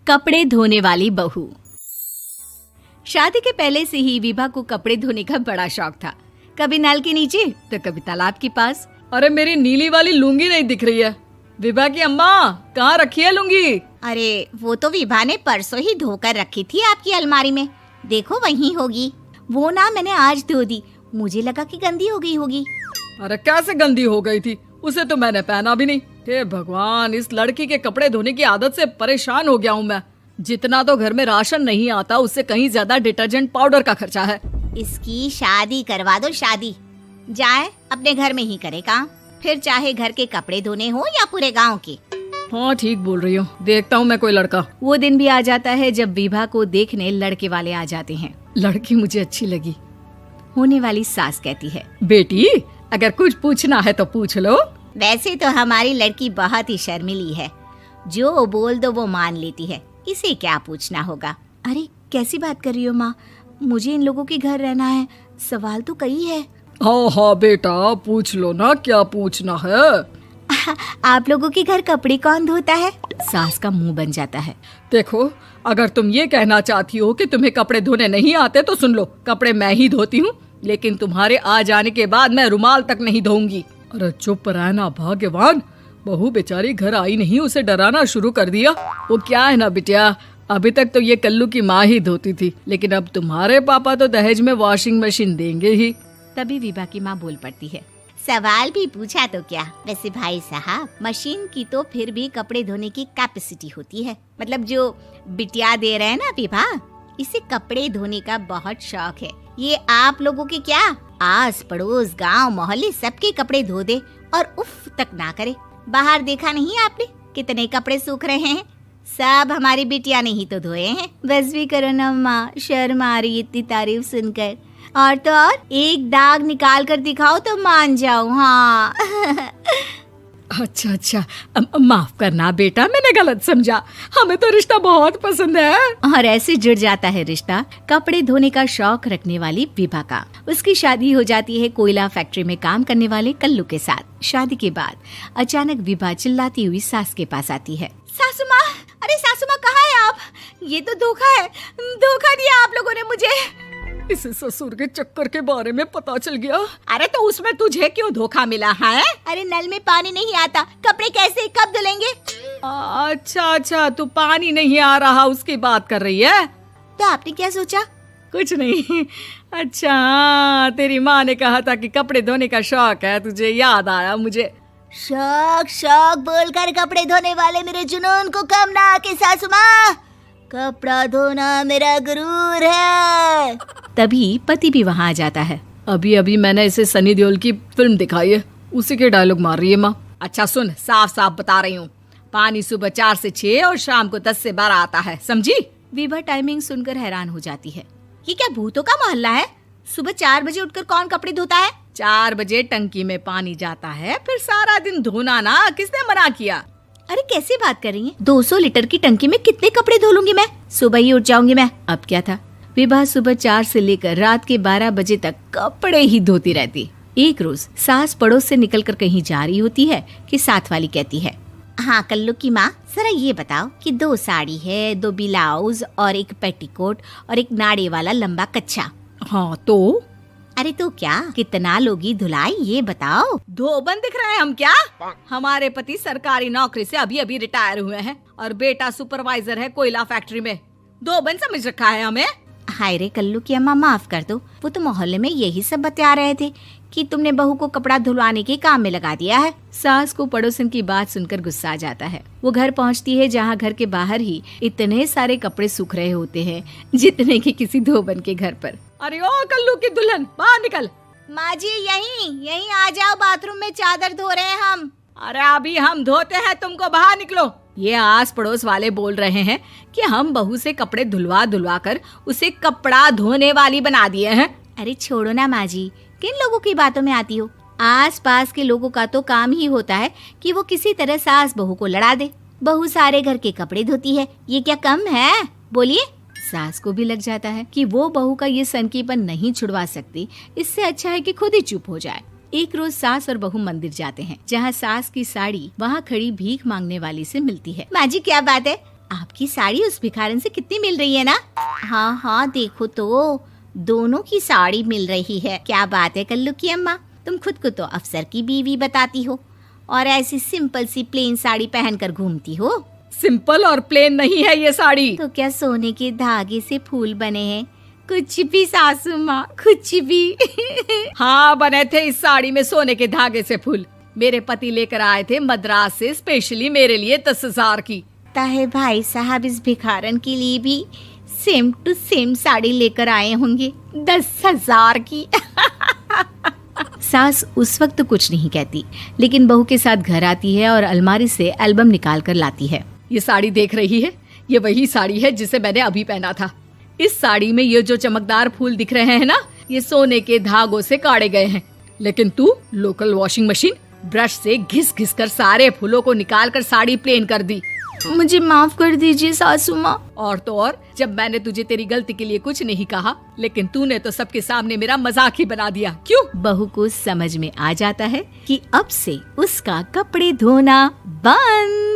कपड़े धोने वाली बहू। शादी के पहले से ही विभा को कपड़े धोने का बड़ा शौक था। कभी नल के नीचे तो कभी तालाब के पास। अरे मेरी नीली वाली लुंगी नहीं दिख रही है। विभा की अम्मा, कहाँ रखी है लुंगी? अरे वो तो विभा ने परसों ही धोकर रखी थी आपकी अलमारी में, देखो वहीं होगी। वो ना मैंने आज धो दी, मुझे लगा कि गंदी हो गई होगी। अरे कैसे गंदी हो गई थी? उसे तो मैंने पहना भी नहीं। हे भगवान, इस लड़की के कपड़े धोने की आदत से परेशान हो गया हूँ मैं। जितना तो घर में राशन नहीं आता, उससे कहीं ज्यादा डिटर्जेंट पाउडर का खर्चा है। इसकी शादी करवा दो, शादी जाए अपने घर में ही करे काम, फिर चाहे घर के कपड़े धोने हो या पूरे गांव के। हाँ ठीक बोल रही हूँ, देखता हूँ मैं कोई लड़का। वो दिन भी आ जाता है जब विभा को देखने लड़के वाले आ जाते हैं। लड़की मुझे अच्छी लगी। होने वाली सास कहती है, बेटी अगर कुछ पूछना है तो पूछ लो। वैसे तो हमारी लड़की बहुत ही शर्मीली है, जो बोल दो वो मान लेती है, इसे क्या पूछना होगा। अरे कैसी बात कर रही हो माँ, मुझे इन लोगों के घर रहना है, सवाल तो कई है। हाँ हाँ बेटा, पूछ लो ना, क्या पूछना है। आप लोगों के घर कपड़े कौन धोता है? सास का मुंह बन जाता है। देखो, अगर तुम ये कहना चाहती हो कि तुम्हें कपड़े धोने नहीं आते तो सुन लो, कपड़े मैं ही धोती हूँ, लेकिन तुम्हारे आ जाने के बाद मैं रुमाल तक नहीं धोऊंगी। अरे चुप रहना भाग्यवान, बहू बेचारी घर आई नहीं, उसे डराना शुरू कर दिया। वो क्या है ना बिटिया, अभी तक तो ये कल्लू की माँ ही धोती थी, लेकिन अब तुम्हारे पापा तो दहेज में वॉशिंग मशीन देंगे ही। तभी विभा की माँ बोल पड़ती है, सवाल भी पूछा तो क्या। वैसे भाई साहब, मशीन की तो फिर भी कपड़े धोने की कैपेसिटी होती है। मतलब जो बिटिया दे रहे हैं ना विभा, इसे कपड़े धोने का बहुत शौक है। ये आप लोगों के क्या, आस पड़ोस गांव मोहल्ले सबके कपड़े धो दे और उफ तक ना करे। बाहर देखा नहीं आपने कितने कपड़े सूख रहे हैं? सब हमारी बिटिया ने ही तो धोए हैं। बस भी करो ना माँ, शर्म आ रही इतनी तारीफ सुनकर। और तो और एक दाग निकाल कर दिखाओ तो मान जाओ। हाँ अच्छा, माफ करना बेटा, मैंने गलत समझा। हमें तो रिश्ता बहुत पसंद है। और ऐसे जुड़ जाता है रिश्ता कपड़े धोने का शौक रखने वाली विभा का। उसकी शादी हो जाती है कोयला फैक्ट्री में काम करने वाले कल्लू के साथ। शादी के बाद अचानक विभा चिल्लाती हुई सास के पास आती है। सासू माँ, अरे सासू माँ कहाँ है आप? ये तो धोखा है, धोखा दिया आप लोगों ने मुझे। इसे ससुर के चक्कर के बारे में पता चल गया। अरे तो उसमें तुझे क्यों धोखा मिला है? अरे नल में पानी नहीं आता, कपड़े कैसे कब धुलेंगे? अच्छा, तू पानी नहीं आ रहा उसकी बात कर रही है। तो आपने क्या सोचा? कुछ नहीं। अच्छा, तेरी माँ ने कहा था कि कपड़े धोने का शौक है तुझे, याद आया मुझे। शौक बोलकर कपड़े धोने वाले मेरे जुनून को कम ना आके सासू माँ, कपड़ा धोना मेरा गुरूर है। तभी पति भी वहाँ आ जाता है। अभी मैंने इसे सनी देओल की फिल्म दिखाई है, उसी के डायलॉग मार रही है माँ। अच्छा सुन, साफ साफ बता रही हूँ, पानी सुबह 4 से 6 और शाम को 10 से 12 आता है, समझी? विभा टाइमिंग सुनकर हैरान हो जाती है। ये क्या भूतों का मोहल्ला है? सुबह 4 बजे उठकर कौन कपड़े धोता है? 4 बजे टंकी में पानी जाता है, फिर सारा दिन धोना ना, किसने मना किया? अरे कैसी बात कर रही हैं? 200 लीटर की टंकी में कितने कपड़े धो लूंगी मैं? सुबह ही उठ जाऊंगी मैं। अब क्या था, विभा सुबह 4 से लेकर रात के 12 बजे तक कपड़े ही धोती रहती। एक रोज सास पड़ोस से निकलकर कहीं जा रही होती है कि साथ वाली कहती है, हाँ कल्लू की माँ, जरा ये बताओ कि 2 साड़ी है, 2 ब्लाउज और एक पेटीकोट और एक नाड़े वाला लंबा कच्छा। हाँ तो? अरे तो क्या, कितना लोगी धुलाई ये बताओ। धोबन दिख रहे हैं हम क्या? हमारे पति सरकारी नौकरी से अभी रिटायर हुए हैं और बेटा सुपरवाइजर है कोयला फैक्ट्री में। धोबन समझ रखा है हमें? हाय रे कल्लू की अम्मा, माफ कर दो, वो तो मोहल्ले में यही सब बता रहे थे कि तुमने बहू को कपड़ा धुलवाने के काम में लगा दिया है। सास को पड़ोसन की बात सुनकर गुस्सा आ जाता है। वो घर पहुंचती है जहां घर के बाहर ही इतने सारे कपड़े सूख रहे होते हैं जितने कि किसी धोबन के घर पर। अरे ओ कल्लू की दुल्हन, बाहर निकल। माँ जी यहीं आ जाओ, बाथरूम में चादर धो रहे हैं हम। अरे अभी हम धोते हैं, तुमको बाहर निकलो। ये आस पड़ोस वाले बोल रहे हैं कि हम बहू से कपड़े धुलवा कर उसे कपड़ा धोने वाली बना दिए हैं। अरे छोड़ो ना माँ जी, किन लोगों की बातों में आती हो? आस पास के लोगों का तो काम ही होता है कि वो किसी तरह सास बहू को लड़ा दे। बहू सारे घर के कपड़े धोती है, ये क्या कम है? बोलिए। सास को भी लग जाता है कि वो बहू का ये सनकीपन नहीं छुड़वा सकती, इससे अच्छा है कि खुद ही चुप हो जाए। एक रोज सास और बहू मंदिर जाते हैं, जहाँ सास की साड़ी वहाँ खड़ी भीख मांगने वाली से मिलती है। माँ जी क्या बात है, आपकी साड़ी उस भिखारन से कितनी मिल रही है ना? हाँ हाँ, देखो तो दोनों की साड़ी मिल रही है। क्या बात है कल्लू की अम्मा, तुम खुद को तो अफसर की बीवी बताती हो और ऐसी सिंपल सी प्लेन साड़ी पहनकर घूमती हो। सिंपल और प्लेन नहीं है ये साड़ी। तो क्या सोने के धागे से फूल बने हैं? कुछ भी सासू माँ, कुछ भी। हाँ, बने थे इस साड़ी में सोने के धागे से फूल। मेरे पति लेकर आए थे मद्रास से स्पेशली मेरे लिए 10,000 की। ताहे भाई साहब इस भिखारन के लिए भी सेम टू सेम साड़ी लेकर आए होंगे 10,000 की। सास उस वक्त तो कुछ नहीं कहती, लेकिन बहू के साथ घर आती है और अलमारी से एल्बम निकाल कर लाती है। ये साड़ी देख रही है, ये वही साड़ी है जिसे मैंने अभी पहना था। इस साड़ी में ये जो चमकदार फूल दिख रहे हैं ना, ये सोने के धागों से काढ़े गए हैं। लेकिन तू लोकल वॉशिंग मशीन ब्रश से घिस घिस कर सारे फूलों को निकाल कर साड़ी प्लेन कर दी। मुझे माफ कर दीजिए सासू माँ। और तो और, जब मैंने तुझे तेरी गलती के लिए कुछ नहीं कहा, लेकिन तूने तो सबके सामने मेरा मजाक ही बना दिया। क्यों? बहू को समझ में आ जाता है कि अब से उसका कपड़े धोना बंद।